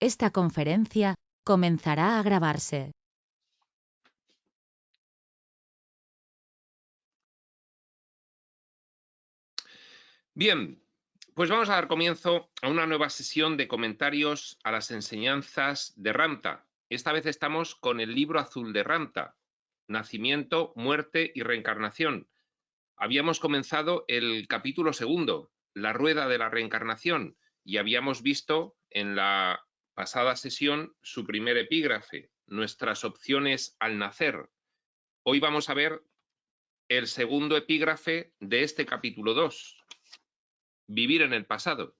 Esta conferencia comenzará a grabarse. Bien, pues vamos a dar comienzo a una nueva sesión de comentarios a las enseñanzas de Ramta. Esta vez estamos con el libro azul de Ramta, Nacimiento, Muerte y Reencarnación. Habíamos comenzado el capítulo segundo, la rueda de la reencarnación, y habíamos visto en la pasada sesión su primer epígrafe, nuestras opciones al nacer. Hoy vamos a ver el segundo epígrafe de este capítulo 2. Vivir en el pasado.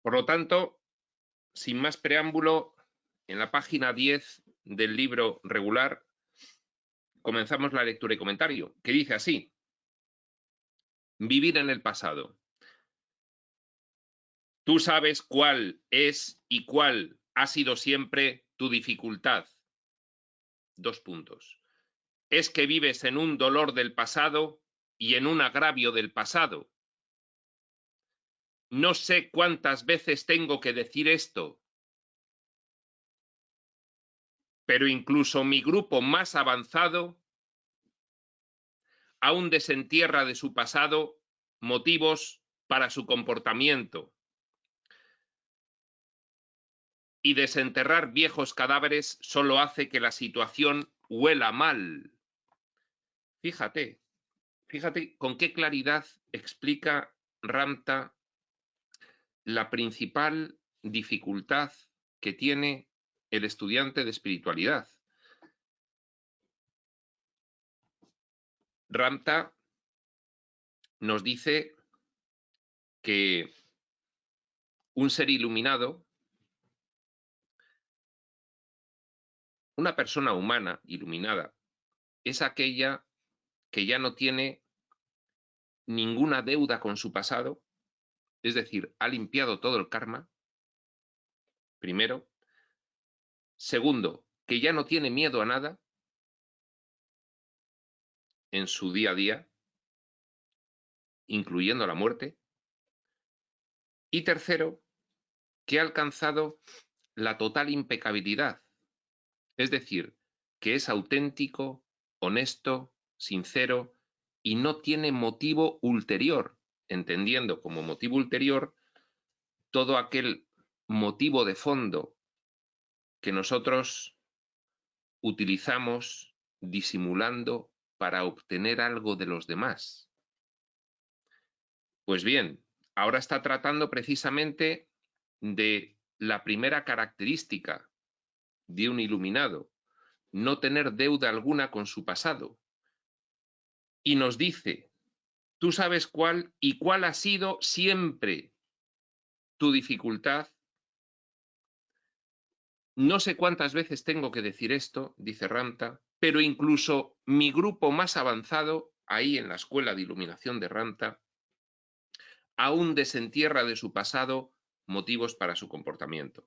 Por lo tanto, sin más preámbulo, en la página 10 del libro regular comenzamos la lectura y comentario, que dice así: vivir en el pasado. Tú sabes cuál es y cuál ha sido siempre tu dificultad. 2 puntos. Es que vives en un dolor del pasado y en un agravio del pasado. No sé cuántas veces tengo que decir esto, pero incluso mi grupo más avanzado aún desentierra de su pasado motivos para su comportamiento. Y desenterrar viejos cadáveres solo hace que la situación huela mal. Fíjate con qué claridad explica Ramta la principal dificultad que tiene el estudiante de espiritualidad. Ramta nos dice que un ser iluminado, una persona humana iluminada, es aquella que ya no tiene ninguna deuda con su pasado, es decir, ha limpiado todo el karma, primero. Segundo, que ya no tiene miedo a nada en su día a día, incluyendo la muerte. Y tercero, que ha alcanzado la total impecabilidad, es decir, que es auténtico, honesto, sincero y no tiene motivo ulterior, entendiendo como motivo ulterior todo aquel motivo de fondo que nosotros utilizamos disimulando para obtener algo de los demás. Pues bien, ahora está tratando precisamente de la primera característica de un iluminado, no tener deuda alguna con su pasado. Y nos dice, tú sabes cuál y cuál ha sido siempre tu dificultad. No sé cuántas veces tengo que decir esto, dice Ramta, pero incluso mi grupo más avanzado, ahí en la escuela de iluminación de Ramta, aún desentierra de su pasado motivos para su comportamiento.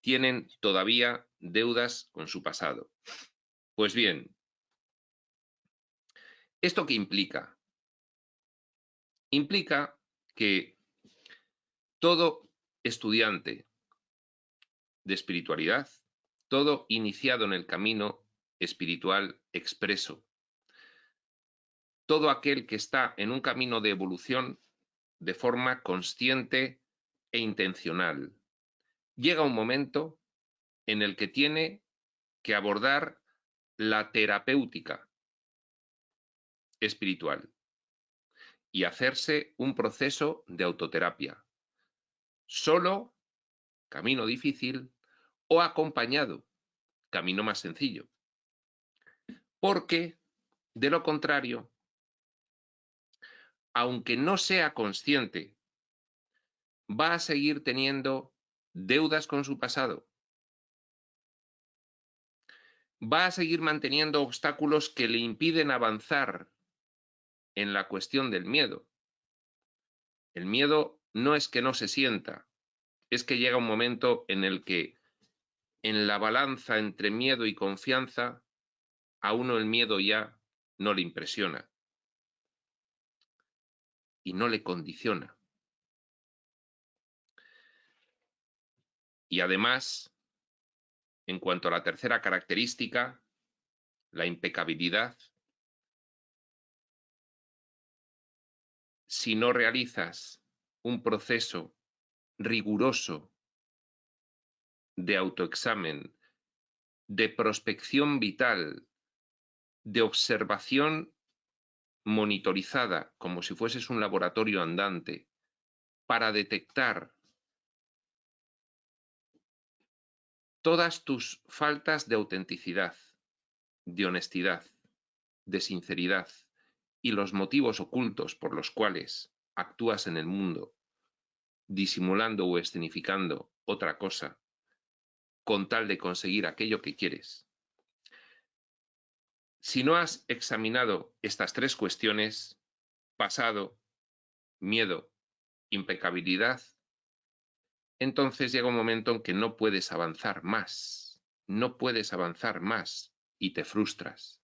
Tienen todavía deudas con su pasado. Pues bien, ¿esto qué implica? Implica que todo estudiante de espiritualidad, todo iniciado en el camino espiritual expreso, todo aquel que está en un camino de evolución de forma consciente e intencional, llega un momento en el que tiene que abordar la terapéutica espiritual y hacerse un proceso de autoterapia. Solo, camino difícil, o acompañado, camino más sencillo. Porque, de lo contrario, aunque no sea consciente, va a seguir teniendo deudas con su pasado. Va a seguir manteniendo obstáculos que le impiden avanzar en la cuestión del miedo. El miedo no es que no se sienta, es que llega un momento en el que en la balanza entre miedo y confianza, a uno el miedo ya no le impresiona y no le condiciona. Y además, en cuanto a la tercera característica, la impecabilidad, si no realizas un proceso riguroso de autoexamen, de prospección vital, de observación monitorizada, como si fueses un laboratorio andante, para detectar todas tus faltas de autenticidad, de honestidad, de sinceridad y los motivos ocultos por los cuales actúas en el mundo, disimulando o escenificando otra cosa, con tal de conseguir aquello que quieres. Si no has examinado estas tres cuestiones, pasado, miedo, impecabilidad, entonces llega un momento en que no puedes avanzar más, y te frustras.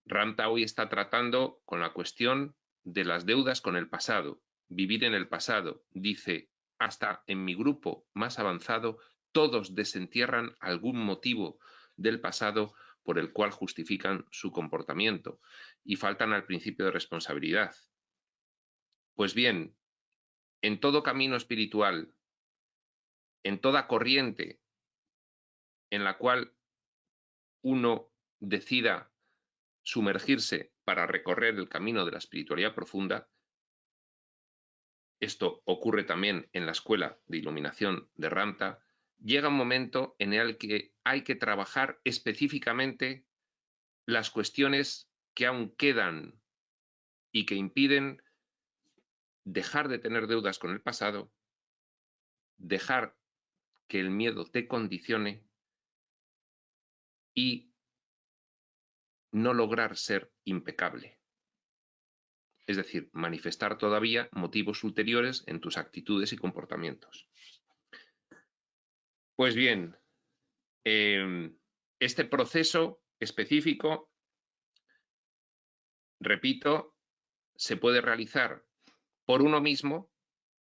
Ramtha hoy está tratando con la cuestión de las deudas con el pasado, vivir en el pasado. Dice, hasta en mi grupo más avanzado, todos desentierran algún motivo del pasado por el cual justifican su comportamiento y faltan al principio de responsabilidad. Pues bien, en todo camino espiritual, en toda corriente en la cual uno decida sumergirse para recorrer el camino de la espiritualidad profunda, esto ocurre también en la escuela de iluminación de Ramtha, llega un momento en el que hay que trabajar específicamente las cuestiones que aún quedan y que impiden dejar de tener deudas con el pasado, dejar que el miedo te condicione y no lograr ser impecable. Es decir, manifestar todavía motivos ulteriores en tus actitudes y comportamientos. Pues bien, este proceso específico, repito, se puede realizar por uno mismo,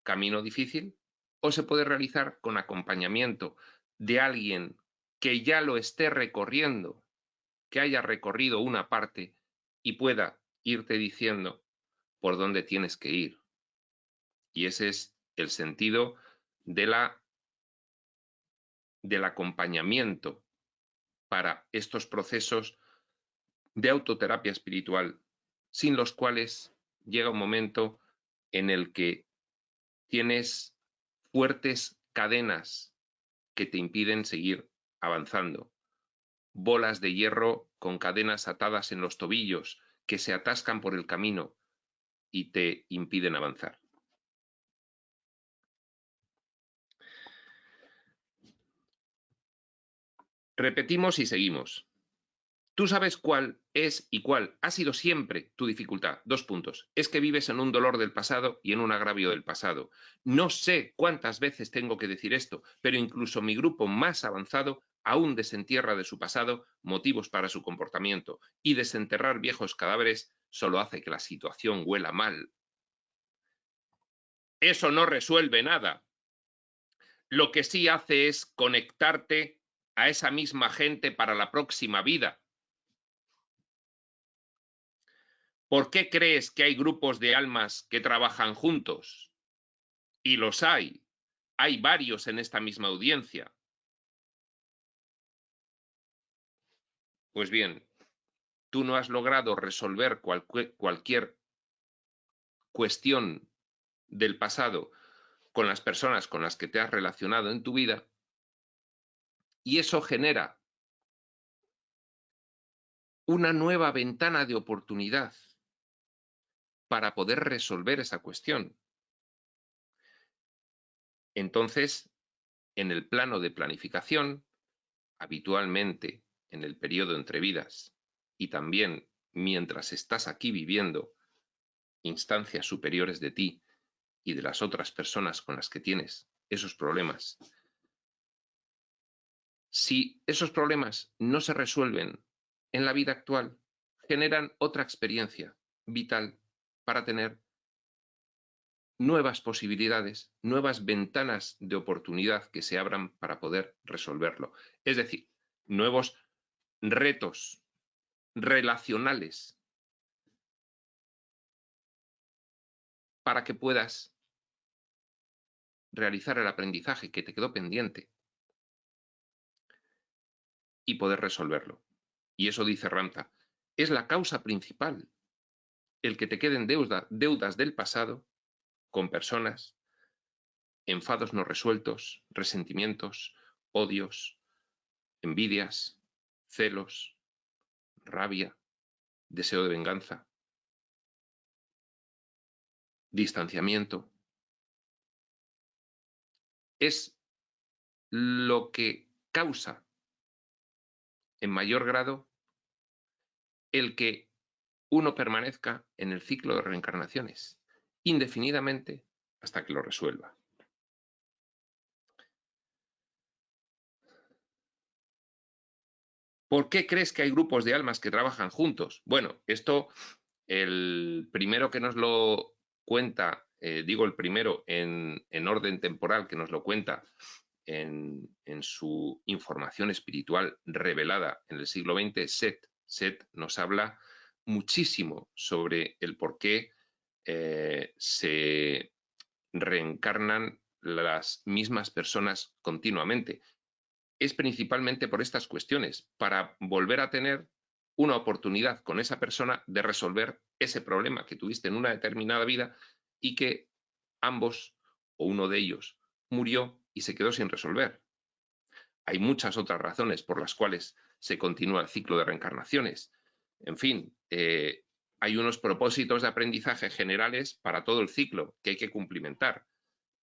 camino difícil, o se puede realizar con acompañamiento de alguien que ya lo esté recorriendo, que haya recorrido una parte y pueda irte diciendo por dónde tienes que ir. Y ese es el sentido del acompañamiento para estos procesos de autoterapia espiritual, sin los cuales llega un momento en el que tienes fuertes cadenas que te impiden seguir avanzando, bolas de hierro con cadenas atadas en los tobillos que se atascan por el camino y te impiden avanzar. Repetimos y seguimos. Tú sabes cuál es y cuál ha sido siempre tu dificultad. 2 puntos. Es que vives en un dolor del pasado y en un agravio del pasado. No sé cuántas veces tengo que decir esto, pero incluso mi grupo más avanzado aún desentierra de su pasado motivos para su comportamiento, y desenterrar viejos cadáveres solo hace que la situación huela mal. Eso no resuelve nada. Lo que sí hace es conectarte a esa misma gente para la próxima vida. ¿Por qué crees que hay grupos de almas que trabajan juntos? Y los hay. Hay varios en esta misma audiencia. Pues bien, tú no has logrado resolver cualquier cuestión del pasado con las personas con las que te has relacionado en tu vida, y eso genera una nueva ventana de oportunidad para poder resolver esa cuestión. Entonces, en el plano de planificación, habitualmente en el periodo entre vidas y también mientras estás aquí viviendo instancias superiores de ti y de las otras personas con las que tienes esos problemas, si esos problemas no se resuelven en la vida actual, generan otra experiencia vital para tener nuevas posibilidades, nuevas ventanas de oportunidad que se abran para poder resolverlo. Es decir, nuevos retos relacionales para que puedas realizar el aprendizaje que te quedó pendiente y poder resolverlo. Y eso dice Ramtha, es la causa principal, el que te queden deudas del pasado con personas, enfados no resueltos, resentimientos, odios, envidias, celos, rabia, deseo de venganza, distanciamiento. Es lo que causa en mayor grado el que uno permanezca en el ciclo de reencarnaciones indefinidamente hasta que lo resuelva. ¿Por qué crees que hay grupos de almas que trabajan juntos? Bueno, esto, el primero que nos lo cuenta, digo el primero en orden temporal que nos lo cuenta en su información espiritual revelada en el siglo XX, Set. Set nos habla muchísimo sobre el por qué se reencarnan las mismas personas continuamente. Es principalmente por estas cuestiones, para volver a tener una oportunidad con esa persona de resolver ese problema que tuviste en una determinada vida y que ambos o uno de ellos murió y se quedó sin resolver. Hay muchas otras razones por las cuales se continúa el ciclo de reencarnaciones. En fin, hay unos propósitos de aprendizaje generales para todo el ciclo que hay que cumplimentar.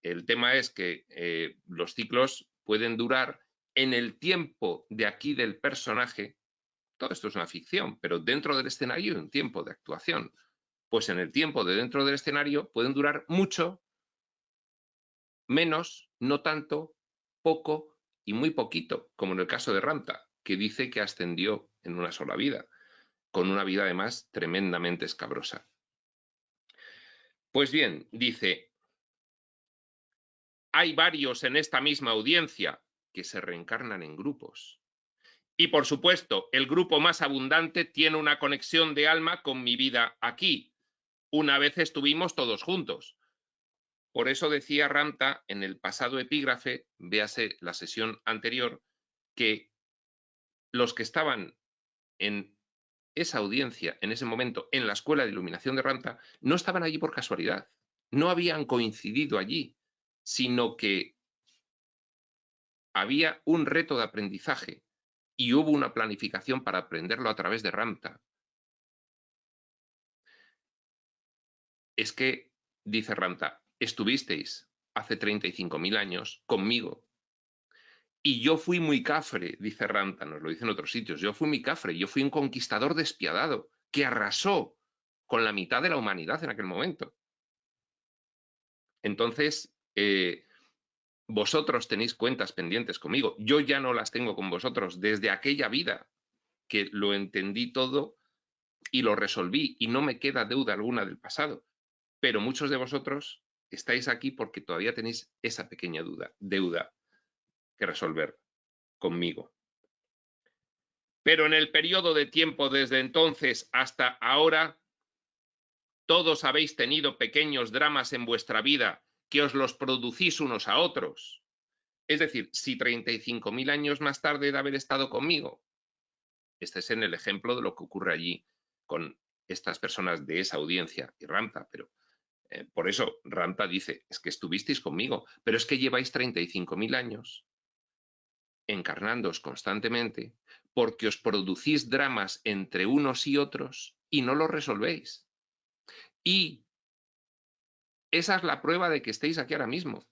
El tema es que los ciclos pueden durar en el tiempo de aquí del personaje. Todo esto es una ficción, pero dentro del escenario hay un tiempo de actuación. Pues en el tiempo de dentro del escenario pueden durar mucho, menos, no tanto, poco y muy poquito, como en el caso de Ramtha, que dice que ascendió en una sola vida, con una vida además tremendamente escabrosa. Pues bien, dice, hay varios en esta misma audiencia que se reencarnan en grupos. Y por supuesto, el grupo más abundante tiene una conexión de alma con mi vida aquí. Una vez estuvimos todos juntos. Por eso decía Ramtha en el pasado epígrafe, véase la sesión anterior, que los que estaban en esa audiencia, en ese momento, en la Escuela de Iluminación de Ramtha, no estaban allí por casualidad, no habían coincidido allí, sino que había un reto de aprendizaje y hubo una planificación para aprenderlo a través de Ramtha. Es que, dice Ramtha, estuvisteis hace 35.000 años conmigo y yo fui muy cafre, dice Ramtha, nos lo dice en otros sitios, yo fui muy cafre, yo fui un conquistador despiadado que arrasó con la mitad de la humanidad en aquel momento. Entonces, vosotros tenéis cuentas pendientes conmigo, yo ya no las tengo con vosotros desde aquella vida que lo entendí todo y lo resolví y no me queda deuda alguna del pasado, pero muchos de vosotros estáis aquí porque todavía tenéis esa pequeña deuda que resolver conmigo. Pero en el periodo de tiempo desde entonces hasta ahora, todos habéis tenido pequeños dramas en vuestra vida que os los producís unos a otros. Es decir, si 35.000 años más tarde de haber estado conmigo, este es en el ejemplo de lo que ocurre allí con estas personas de esa audiencia y Ramtha, pero por eso Ramtha dice, es que estuvisteis conmigo, pero es que lleváis 35.000 años encarnándoos constantemente porque os producís dramas entre unos y otros y no los resolvéis. Y esa es la prueba de que estéis aquí ahora mismo.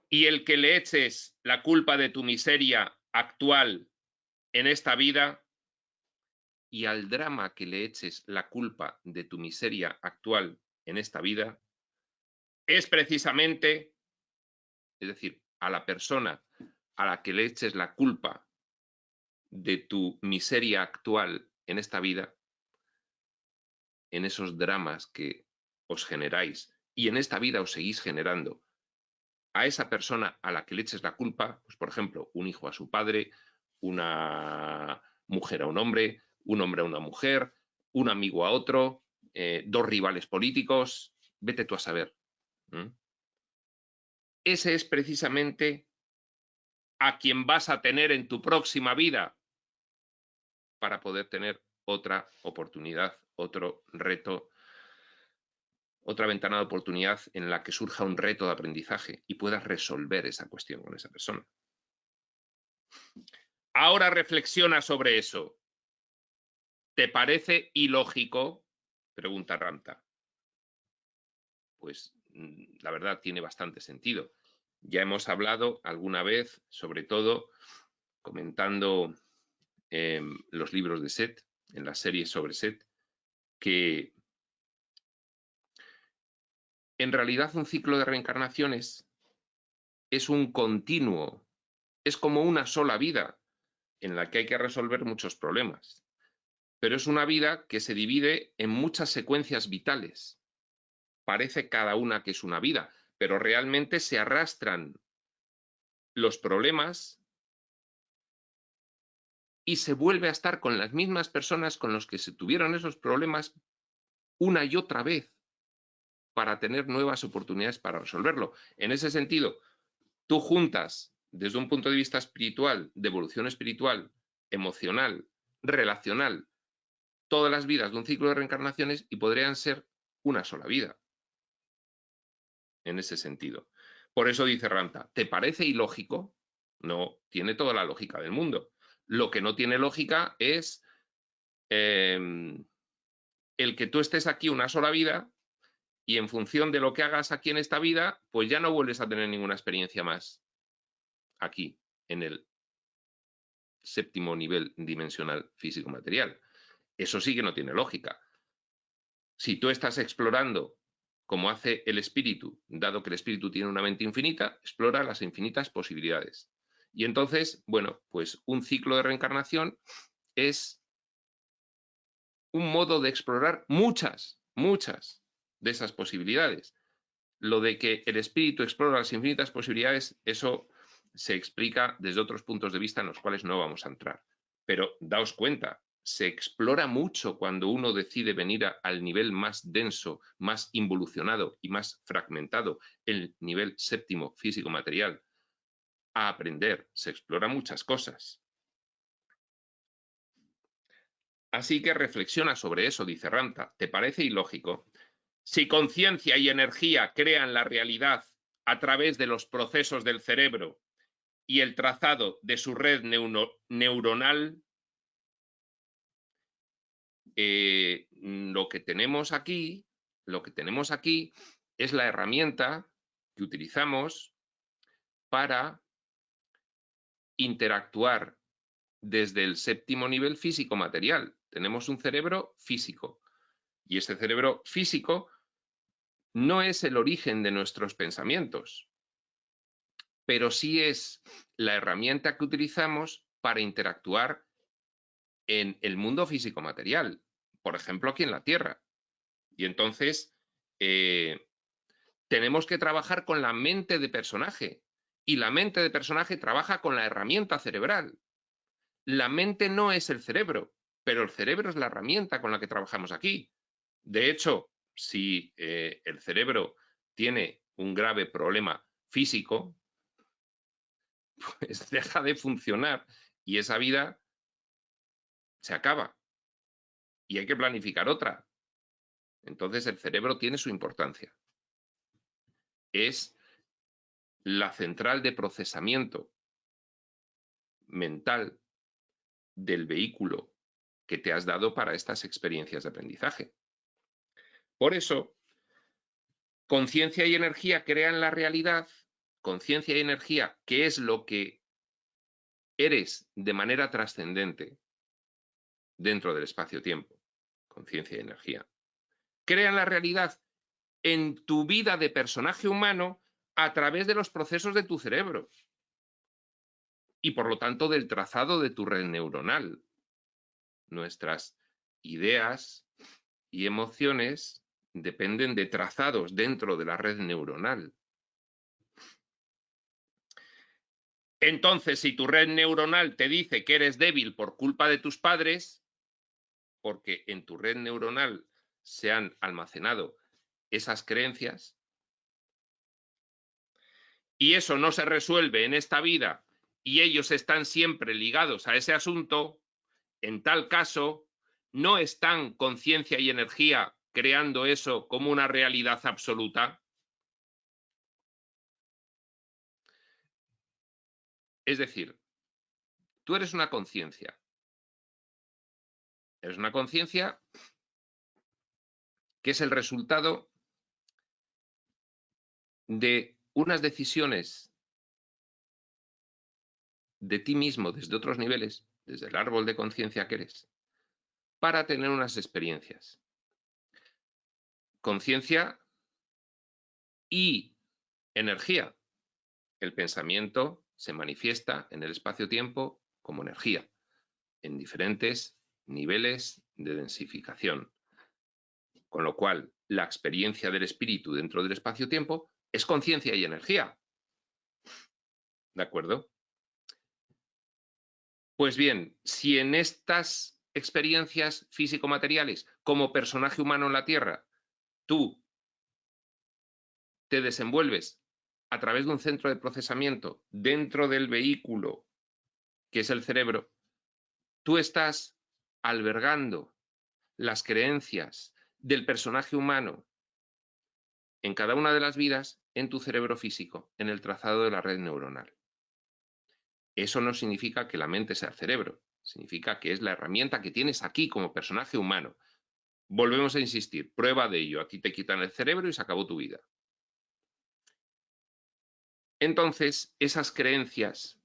Y el que le eches la culpa de tu miseria actual en esta vida y al drama que le eches la culpa de tu miseria actual en esta vida, es precisamente, es decir, a la persona a la que le eches la culpa de tu miseria actual en esta vida, en esos dramas que os generáis y en esta vida os seguís generando, a esa persona a la que le eches la culpa, pues por ejemplo, un hijo a su padre, una mujer a un hombre a una mujer, un amigo a otro, dos rivales políticos, vete tú a saber. Ese es precisamente a quien vas a tener en tu próxima vida para poder tener otra oportunidad, otro reto, otra ventana de oportunidad en la que surja un reto de aprendizaje y puedas resolver esa cuestión con esa persona. Ahora reflexiona sobre eso. ¿Te parece ilógico? Pregunta Ramta. Pues la verdad tiene bastante sentido. Ya hemos hablado alguna vez, sobre todo comentando los libros de Set, en las series sobre Set, que en realidad un ciclo de reencarnaciones es un continuo, es como una sola vida en la que hay que resolver muchos problemas. Pero es una vida que se divide en muchas secuencias vitales. Parece cada una que es una vida, pero realmente se arrastran los problemas y se vuelve a estar con las mismas personas con los que se tuvieron esos problemas una y otra vez para tener nuevas oportunidades para resolverlo. En ese sentido, tú juntas desde un punto de vista espiritual, de evolución espiritual, emocional, relacional, todas las vidas de un ciclo de reencarnaciones y podrían ser una sola vida. En ese sentido. Por eso dice Ramta, ¿te parece ilógico? No, tiene toda la lógica del mundo. Lo que no tiene lógica es el que tú estés aquí una sola vida y en función de lo que hagas aquí en esta vida, pues ya no vuelves a tener ninguna experiencia más aquí, en el séptimo nivel dimensional físico-material. Eso sí que no tiene lógica. Si tú estás explorando como hace el espíritu, dado que el espíritu tiene una mente infinita, explora las infinitas posibilidades. Y entonces, bueno, pues un ciclo de reencarnación es un modo de explorar muchas de esas posibilidades. Lo de que el espíritu explora las infinitas posibilidades, eso se explica desde otros puntos de vista en los cuales no vamos a entrar. Pero daos cuenta, se explora mucho cuando uno decide venir al nivel más denso, más involucionado y más fragmentado, el nivel séptimo físico-material, a aprender. Se explora muchas cosas. Así que reflexiona sobre eso, dice Ramta. ¿Te parece ilógico? Si conciencia y energía crean la realidad a través de los procesos del cerebro y el trazado de su red neuronal, lo que tenemos aquí es la herramienta que utilizamos para interactuar desde el séptimo nivel físico-material. Tenemos un cerebro físico y ese cerebro físico no es el origen de nuestros pensamientos, pero sí es la herramienta que utilizamos para interactuar en el mundo físico-material, por ejemplo, aquí en la Tierra. Y entonces tenemos que trabajar con la mente de personaje, y la mente de personaje trabaja con la herramienta cerebral. La mente no es el cerebro, pero el cerebro es la herramienta con la que trabajamos aquí. De hecho, si el cerebro tiene un grave problema físico, pues deja de funcionar y esa vida se acaba y hay que planificar otra. Entonces el cerebro tiene su importancia. Es la central de procesamiento mental del vehículo que te has dado para estas experiencias de aprendizaje. Por eso, conciencia y energía crean la realidad, conciencia y energía, que es lo que eres de manera trascendente dentro del espacio-tiempo, conciencia y energía, crean la realidad en tu vida de personaje humano a través de los procesos de tu cerebro y por lo tanto del trazado de tu red neuronal. Nuestras ideas y emociones dependen de trazados dentro de la red neuronal. Entonces, si tu red neuronal te dice que eres débil por culpa de tus padres, porque en tu red neuronal se han almacenado esas creencias, y eso no se resuelve en esta vida y ellos están siempre ligados a ese asunto, en tal caso, ¿no están conciencia y energía creando eso como una realidad absoluta? Es decir, tú eres una conciencia. Eres una conciencia que es el resultado de unas decisiones de ti mismo desde otros niveles, desde el árbol de conciencia que eres, para tener unas experiencias. Conciencia y energía. El pensamiento se manifiesta en el espacio-tiempo como energía, en diferentes niveles de densificación. Con lo cual, la experiencia del espíritu dentro del espacio-tiempo es conciencia y energía. ¿De acuerdo? Pues bien, si en estas experiencias físico-materiales, como personaje humano en la Tierra, tú te desenvuelves a través de un centro de procesamiento dentro del vehículo que es el cerebro, tú estás albergando las creencias del personaje humano en cada una de las vidas en tu cerebro físico, en el trazado de la red neuronal. Eso no significa que la mente sea el cerebro, significa que es la herramienta que tienes aquí como personaje humano. Volvemos a insistir, prueba de ello, aquí te quitan el cerebro y se acabó tu vida. Entonces, esas creencias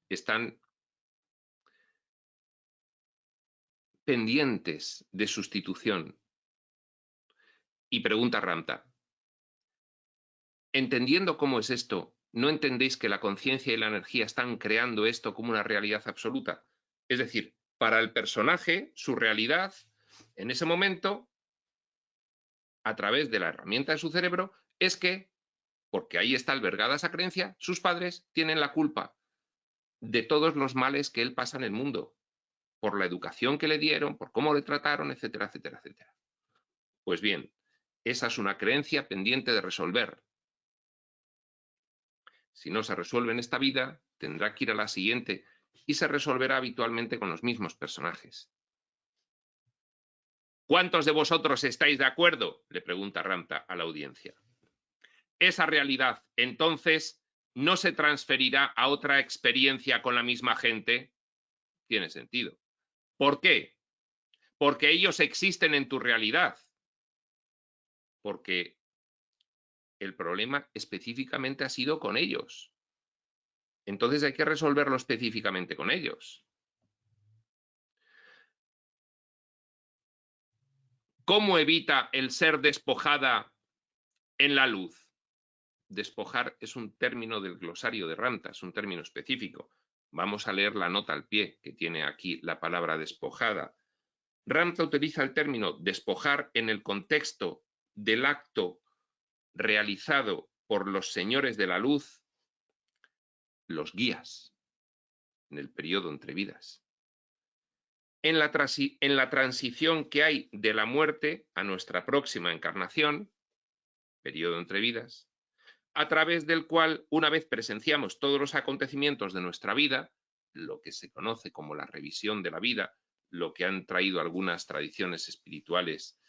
están pendientes de sustitución. Y pregunta Ramta, entendiendo cómo es esto, ¿no entendéis que la conciencia y la energía están creando esto como una realidad absoluta? Es decir, para el personaje, su realidad, en ese momento, a través de la herramienta de su cerebro, es que, porque ahí está albergada esa creencia, sus padres tienen la culpa de todos los males que él pasa en el mundo, por la educación que le dieron, por cómo le trataron, etcétera, etcétera, etcétera. Pues bien, esa es una creencia pendiente de resolver. Si no se resuelve en esta vida, tendrá que ir a la siguiente y se resolverá habitualmente con los mismos personajes. ¿Cuántos de vosotros estáis de acuerdo?, le pregunta Ramta a la audiencia. Esa realidad, entonces, ¿no se transferirá a otra experiencia con la misma gente? Tiene sentido. ¿Por qué? Porque ellos existen en tu realidad. Porque el problema específicamente ha sido con ellos. Entonces hay que resolverlo específicamente con ellos. ¿Cómo evita el ser despojada en la luz? Despojar es un término del glosario de Ramta, es un término específico. Vamos a leer la nota al pie que tiene aquí la palabra despojada. Ramta utiliza el término despojar en el contexto del acto realizado por los señores de la luz, los guías, en el periodo entre vidas. En la transición que hay de la muerte a nuestra próxima encarnación, periodo entre vidas, a través del cual, una vez presenciamos todos los acontecimientos de nuestra vida, lo que se conoce como la revisión de la vida, lo que han traído algunas tradiciones espirituales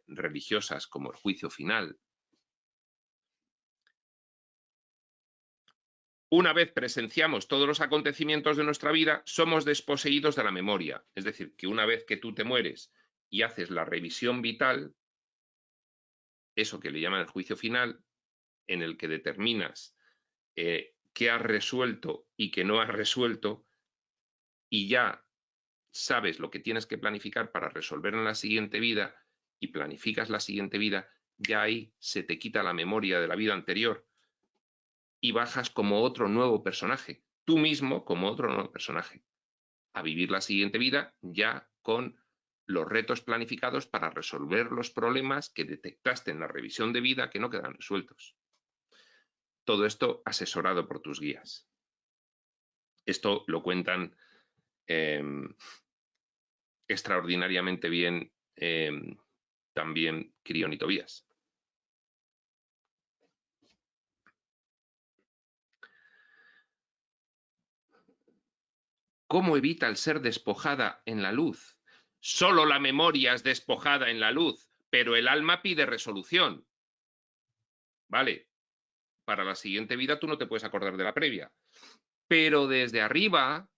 religiosas como el juicio final. Una vez presenciamos todos los acontecimientos de nuestra vida, somos desposeídos de la memoria. Es decir, que una vez que tú te mueres y haces la revisión vital, eso que le llaman el juicio final, en el que determinas qué has resuelto y qué no has resuelto, y ya sabes lo que tienes que planificar para resolver en la siguiente vida y planificas la siguiente vida, ya ahí se te quita la memoria de la vida anterior y bajas como otro nuevo personaje, tú mismo como otro nuevo personaje, a vivir la siguiente vida ya con los retos planificados para resolver los problemas que detectaste en la revisión de vida que no quedan resueltos. Todo esto asesorado por tus guías. Esto lo cuentan extraordinariamente bien también Quirión y Tobías. ¿Cómo evita el ser despojada en la luz? Solo la memoria es despojada en la luz, pero el alma pide resolución. Vale, para la siguiente vida tú no te puedes acordar de la previa. Pero desde arriba,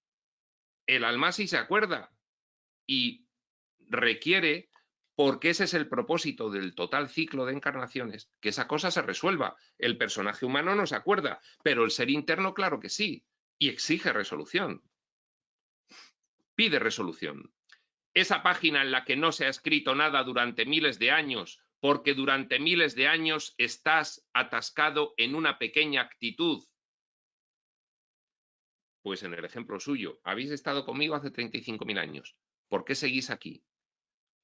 el alma sí se acuerda y requiere, porque ese es el propósito del total ciclo de encarnaciones, que esa cosa se resuelva. El personaje humano no se acuerda, pero el ser interno claro que sí, y exige resolución. Pide resolución. Esa página en la que no se ha escrito nada durante miles de años, porque durante miles de años estás atascado en una pequeña actitud. Pues en el ejemplo suyo, habéis estado conmigo hace 35.000 años. ¿Por qué seguís aquí?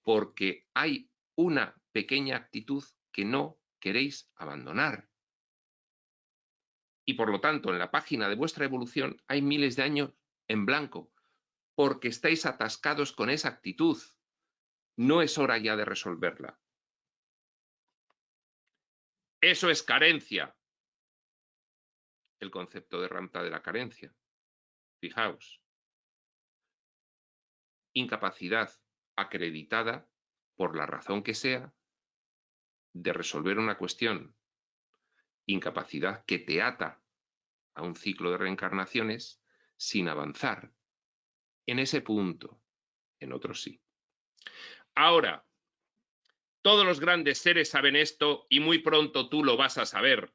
Porque hay una pequeña actitud que no queréis abandonar. Y por lo tanto, en la página de vuestra evolución hay miles de años en blanco, porque estáis atascados con esa actitud. No es hora ya de resolverla. Eso es carencia. El concepto de Ramtha de la carencia. Fijaos. Incapacidad acreditada, por la razón que sea, de resolver una cuestión. Incapacidad que te ata a un ciclo de reencarnaciones sin avanzar. En ese punto, en otros sí. Ahora, todos los grandes seres saben esto y muy pronto tú lo vas a saber.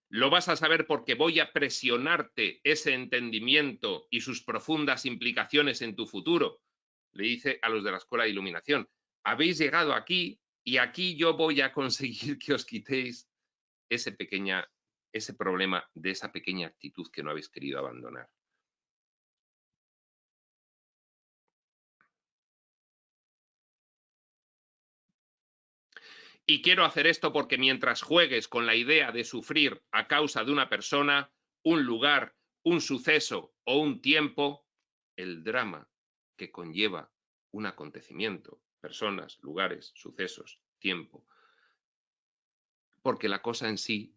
Lo vas a saber porque voy a presionarte ese entendimiento y sus profundas implicaciones en tu futuro. Le dice a los de la Escuela de Iluminación, habéis llegado aquí y aquí yo voy a conseguir que os quitéis ese problema de esa pequeña actitud que no habéis querido abandonar. Y quiero hacer esto porque mientras juegues con la idea de sufrir a causa de una persona, un lugar, un suceso o un tiempo, el drama que conlleva un acontecimiento, personas, lugares, sucesos, tiempo. Porque la cosa en sí,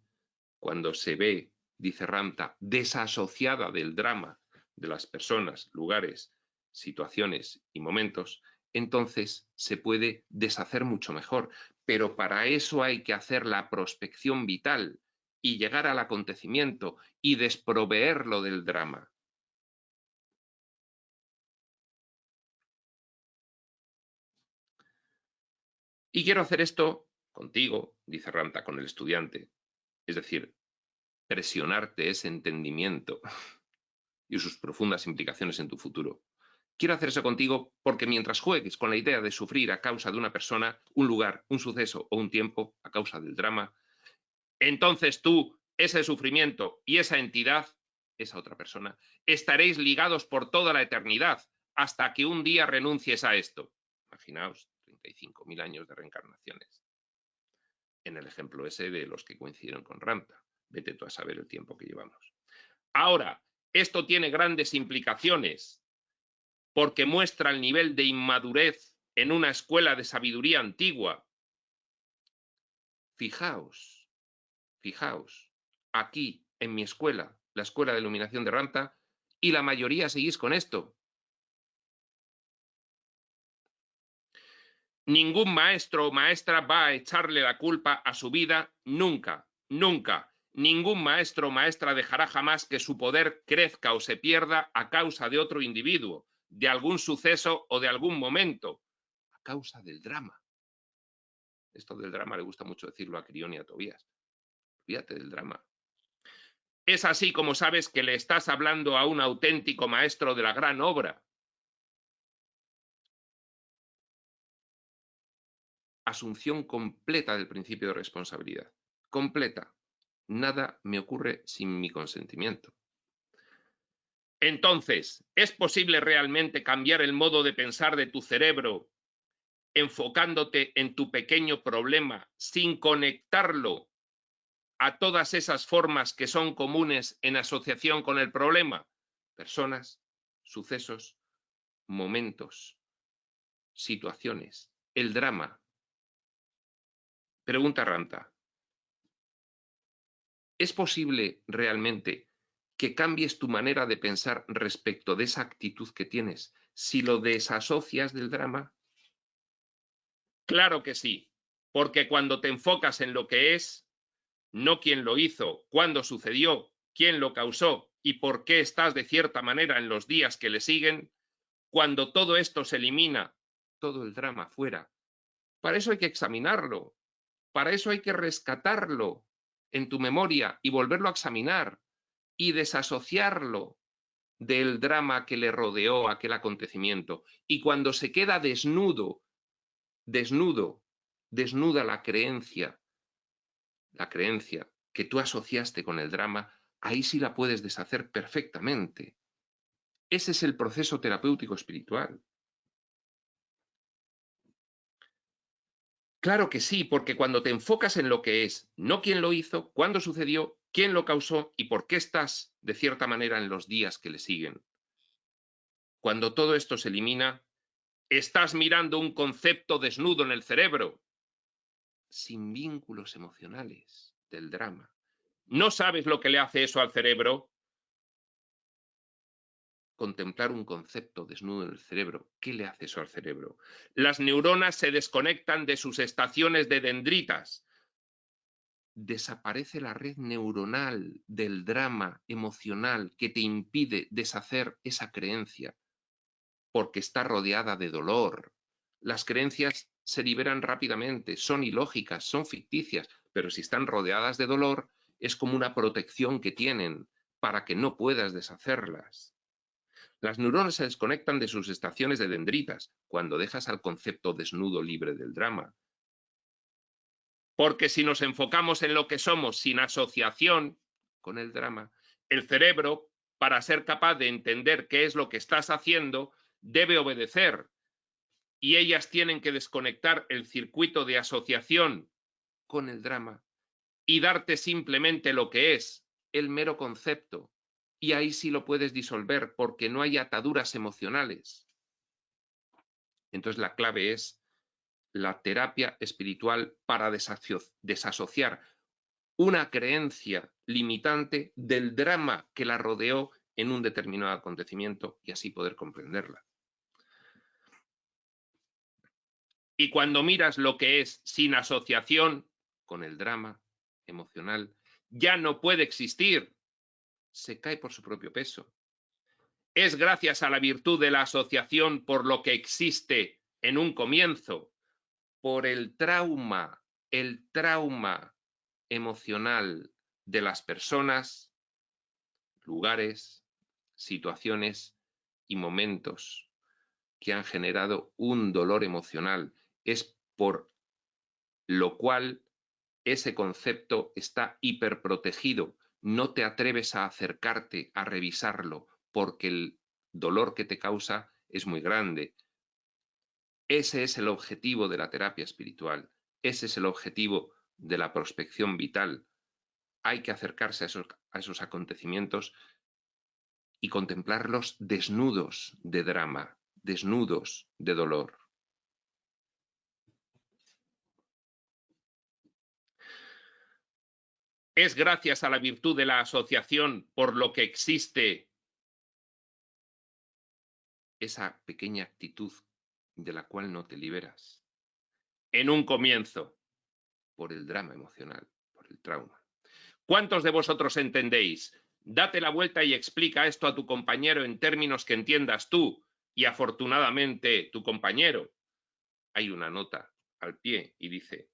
cuando se ve, dice Ramtha, desasociada del drama de las personas, lugares, situaciones y momentos, entonces se puede deshacer mucho mejor. Pero para eso hay que hacer la prospección vital y llegar al acontecimiento y desproveerlo del drama. Y quiero hacer esto contigo, dice Ramtha, con el estudiante. Es decir, presionarte ese entendimiento y sus profundas implicaciones en tu futuro. Quiero hacer eso contigo porque mientras juegues con la idea de sufrir a causa de una persona, un lugar, un suceso o un tiempo, a causa del drama, entonces tú, ese sufrimiento y esa entidad, esa otra persona, estaréis ligados por toda la eternidad hasta que un día renuncies a esto. Imaginaos, 35.000 años de reencarnaciones. En el ejemplo ese de los que coincidieron con Ramtha. Vete tú a saber el tiempo que llevamos. Ahora, esto tiene grandes implicaciones porque muestra el nivel de inmadurez en una escuela de sabiduría antigua. Fijaos, aquí en mi escuela, la Escuela de Iluminación de Ramtha, y la mayoría seguís con esto. Ningún maestro o maestra va a echarle la culpa a su vida nunca, nunca. Ningún maestro o maestra dejará jamás que su poder crezca o se pierda a causa de otro individuo, de algún suceso o de algún momento, a causa del drama. Esto del drama le gusta mucho decirlo a Quirión y a Tobías. Fíjate del drama. Es así como sabes que le estás hablando a un auténtico maestro de la gran obra. Asunción completa del principio de responsabilidad. Completa. Nada me ocurre sin mi consentimiento. Entonces, ¿es posible realmente cambiar el modo de pensar de tu cerebro enfocándote en tu pequeño problema sin conectarlo a todas esas formas que son comunes en asociación con el problema. Personas, sucesos, momentos, situaciones, el drama. Pregunta Ranta. ¿Es posible realmente que cambies tu manera de pensar respecto de esa actitud que tienes si lo desasocias del drama? Claro que sí, porque cuando te enfocas en lo que es, no quién lo hizo, cuándo sucedió, quién lo causó y por qué estás de cierta manera en los días que le siguen, cuando todo esto se elimina, todo el drama fuera. Para eso hay que examinarlo, para eso hay que rescatarlo en tu memoria y volverlo a examinar y desasociarlo del drama que le rodeó aquel acontecimiento. Y cuando se queda desnuda la creencia que tú asociaste con el drama, ahí sí la puedes deshacer perfectamente. Ese es el proceso terapéutico espiritual. Claro que sí, porque cuando te enfocas en lo que es, no quién lo hizo, cuándo sucedió, quién lo causó y por qué estás, de cierta manera, en los días que le siguen. Cuando todo esto se elimina, estás mirando un concepto desnudo en el cerebro, sin vínculos emocionales del drama. ¿No sabes lo que le hace eso al cerebro? Contemplar un concepto desnudo en el cerebro. ¿Qué le hace eso al cerebro? Las neuronas se desconectan de sus estaciones de dendritas. Desaparece la red neuronal del drama emocional que te impide deshacer esa creencia, porque está rodeada de dolor. Las creencias se liberan rápidamente, son ilógicas, son ficticias, pero si están rodeadas de dolor, es como una protección que tienen para que no puedas deshacerlas. Las neuronas se desconectan de sus estaciones de dendritas cuando dejas al concepto desnudo libre del drama. Porque si nos enfocamos en lo que somos sin asociación con el drama, el cerebro, para ser capaz de entender qué es lo que estás haciendo, debe obedecer. Y ellas tienen que desconectar el circuito de asociación con el drama y darte simplemente lo que es, el mero concepto. Y ahí sí lo puedes disolver porque no hay ataduras emocionales. Entonces la clave es la terapia espiritual para desasociar una creencia limitante del drama que la rodeó en un determinado acontecimiento y así poder comprenderla. Y cuando miras lo que es sin asociación con el drama emocional, ya no puede existir, se cae por su propio peso. Es gracias a la virtud de la asociación por lo que existe en un comienzo, por el trauma emocional de las personas, lugares, situaciones y momentos que han generado un dolor emocional. Es por lo cual ese concepto está hiperprotegido. No te atreves a acercarte a revisarlo porque el dolor que te causa es muy grande. Ese es el objetivo de la terapia espiritual. Ese es el objetivo de la prospección vital. Hay que acercarse a esos acontecimientos y contemplarlos desnudos de drama, desnudos de dolor. Es gracias a la virtud de la asociación por lo que existe esa pequeña actitud de la cual no te liberas. En un comienzo, por el drama emocional, por el trauma. ¿Cuántos de vosotros entendéis? Date la vuelta y explica esto a tu compañero en términos que entiendas tú y afortunadamente tu compañero. Hay una nota al pie y dice: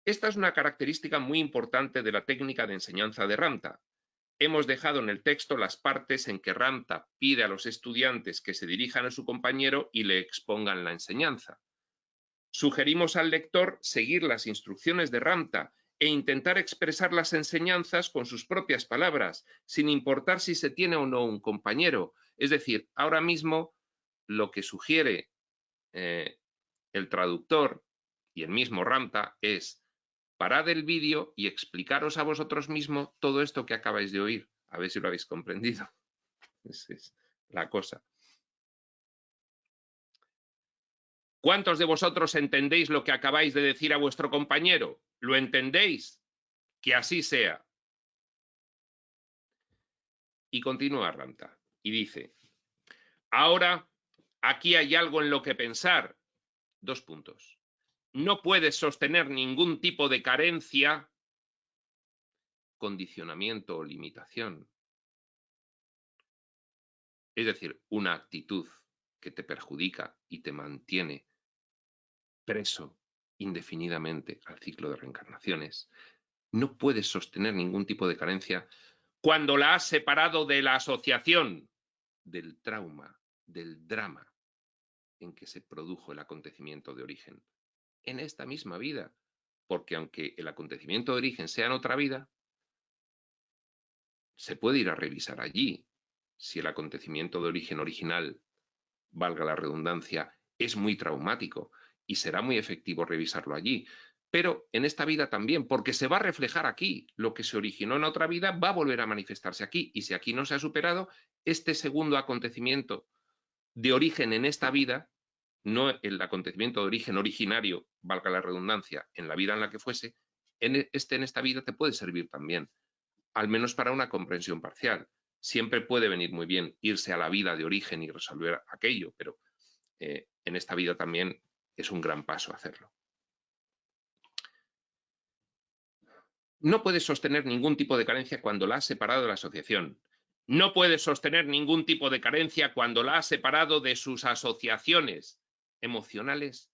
esta es una característica muy importante de la técnica de enseñanza de Ramtha. Hemos dejado en el texto las partes en que Ramtha pide a los estudiantes que se dirijan a su compañero y le expongan la enseñanza. Sugerimos al lector seguir las instrucciones de Ramtha e intentar expresar las enseñanzas con sus propias palabras, sin importar si se tiene o no un compañero. Es decir, ahora mismo lo que sugiere el traductor y el mismo Ramta es: parad el vídeo y explicaros a vosotros mismos todo esto que acabáis de oír. A ver si lo habéis comprendido. Esa es la cosa. ¿Cuántos de vosotros entendéis lo que acabáis de decir a vuestro compañero? ¿Lo entendéis? Que así sea. Y continúa Ramta y dice: ahora, aquí hay algo en lo que pensar. 2 puntos. No puedes sostener ningún tipo de carencia, condicionamiento o limitación. Es decir, una actitud que te perjudica y te mantiene preso indefinidamente al ciclo de reencarnaciones. No puedes sostener ningún tipo de carencia cuando la has separado de la asociación, del trauma, del drama en que se produjo el acontecimiento de origen en esta misma vida. Porque aunque el acontecimiento de origen sea en otra vida, se puede ir a revisar allí si el acontecimiento de origen original, valga la redundancia, es muy traumático, y será muy efectivo revisarlo allí. Pero en esta vida también, porque se va a reflejar aquí. Lo que se originó en otra vida va a volver a manifestarse aquí, y si aquí no se ha superado, este segundo acontecimiento de origen en esta vida, no el acontecimiento de origen originario, valga la redundancia, en la vida en la que fuese, en esta vida te puede servir también, al menos para una comprensión parcial. Siempre puede venir muy bien irse a la vida de origen y resolver aquello, pero en esta vida también es un gran paso hacerlo. No puedes sostener ningún tipo de carencia cuando la has separado de la asociación. No puedes sostener ningún tipo de carencia cuando la has separado de sus asociaciones emocionales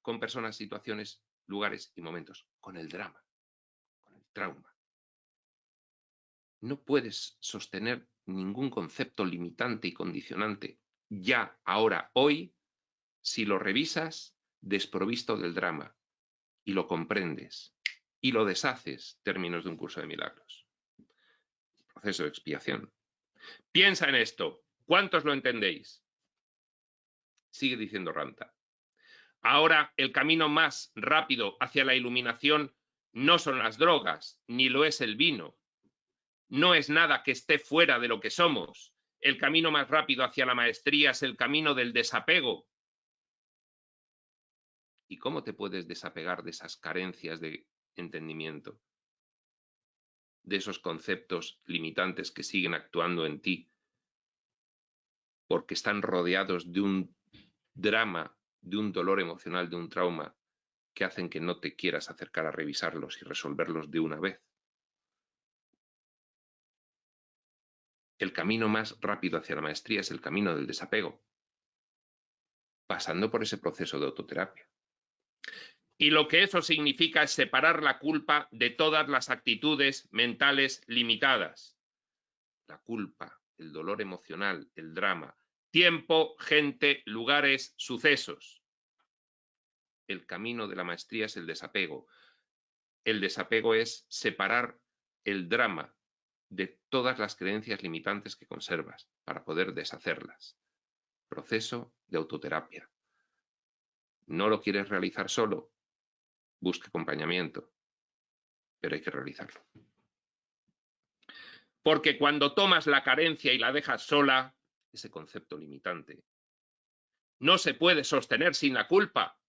con personas, situaciones, lugares y momentos, con el drama, con el trauma. No puedes sostener ningún concepto limitante y condicionante ya, ahora, hoy, si lo revisas desprovisto del drama y lo comprendes y lo deshaces, términos de un curso de milagros. Proceso de expiación. Piensa en esto. ¿Cuántos lo entendéis? Sigue diciendo Ramta. Ahora, el camino más rápido hacia la iluminación no son las drogas, ni lo es el vino. No es nada que esté fuera de lo que somos. El camino más rápido hacia la maestría es el camino del desapego. ¿Y cómo te puedes desapegar de esas carencias de entendimiento? De esos conceptos limitantes que siguen actuando en ti, porque están rodeados de un drama, de un dolor emocional, de un trauma, que hacen que no te quieras acercar a revisarlos y resolverlos de una vez. El camino más rápido hacia la maestría es el camino del desapego, pasando por ese proceso de autoterapia. Y lo que eso significa es separar la culpa de todas las actitudes mentales limitadas. La culpa, el dolor emocional, el drama, tiempo, gente, lugares, sucesos. El camino de la maestría es el desapego. El desapego es separar el drama de todas las creencias limitantes que conservas para poder deshacerlas. Proceso de autoterapia. ¿No lo quieres realizar solo? Busca acompañamiento, pero hay que realizarlo. Porque cuando tomas la carencia y la dejas sola, ese concepto limitante no se puede sostener sin la culpa.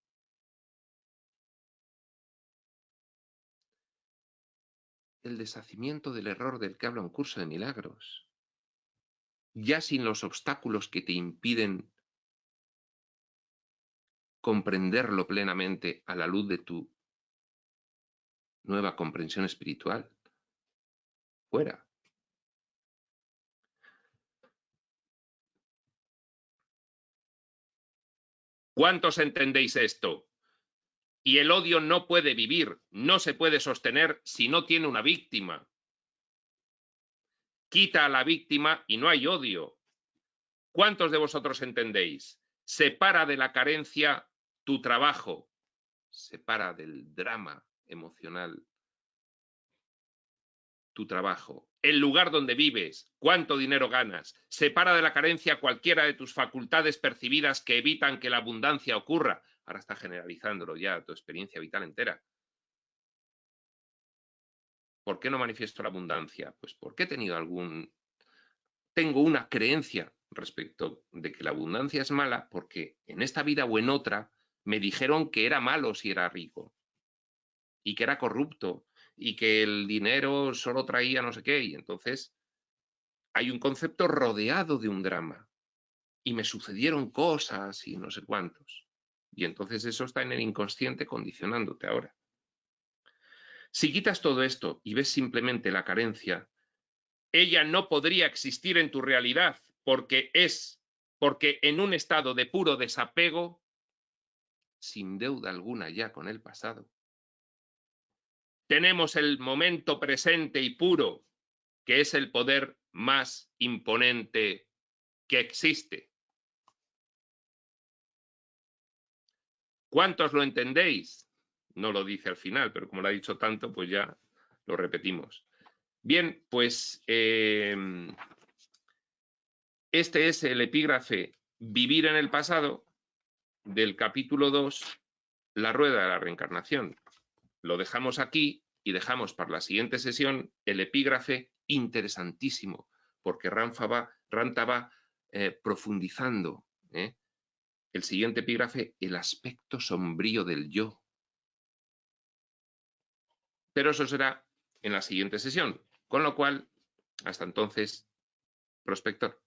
El deshacimiento del error del que habla un curso de milagros, ya sin los obstáculos que te impiden comprenderlo plenamente a la luz de tu nueva comprensión espiritual. Fuera. ¿Cuántos entendéis esto? Y el odio no puede vivir, no se puede sostener si no tiene una víctima. Quita a la víctima y no hay odio. ¿Cuántos de vosotros entendéis? Separa de la carencia tu trabajo, separa del drama emocional tu trabajo, el lugar donde vives, cuánto dinero ganas, separa de la carencia cualquiera de tus facultades percibidas que evitan que la abundancia ocurra. ahora está generalizándolo ya a tu experiencia vital entera. ¿Por qué no manifiesto la abundancia? Pues porque tengo una creencia respecto de que la abundancia es mala, porque en esta vida o en otra me dijeron que era malo si era rico y que era corrupto y que el dinero solo traía no sé qué, y entonces hay un concepto rodeado de un drama y me sucedieron cosas y no sé cuántos. Y entonces eso está en el inconsciente condicionándote ahora. Si quitas todo esto y ves simplemente la carencia, ella no podría existir en tu realidad porque en un estado de puro desapego, sin deuda alguna ya con el pasado, tenemos el momento presente y puro, que es el poder más imponente que existe. ¿Cuántos lo entendéis? No lo dice al final, pero como lo ha dicho tanto, pues ya lo repetimos. Bien, pues este es el epígrafe Vivir en el pasado del capítulo 2, La rueda de la reencarnación. Lo dejamos aquí y dejamos para la siguiente sesión el epígrafe interesantísimo, porque Ranta va profundizando. El siguiente epígrafe, el aspecto sombrío del yo. Pero eso será en la siguiente sesión, con lo cual, hasta entonces, prospector.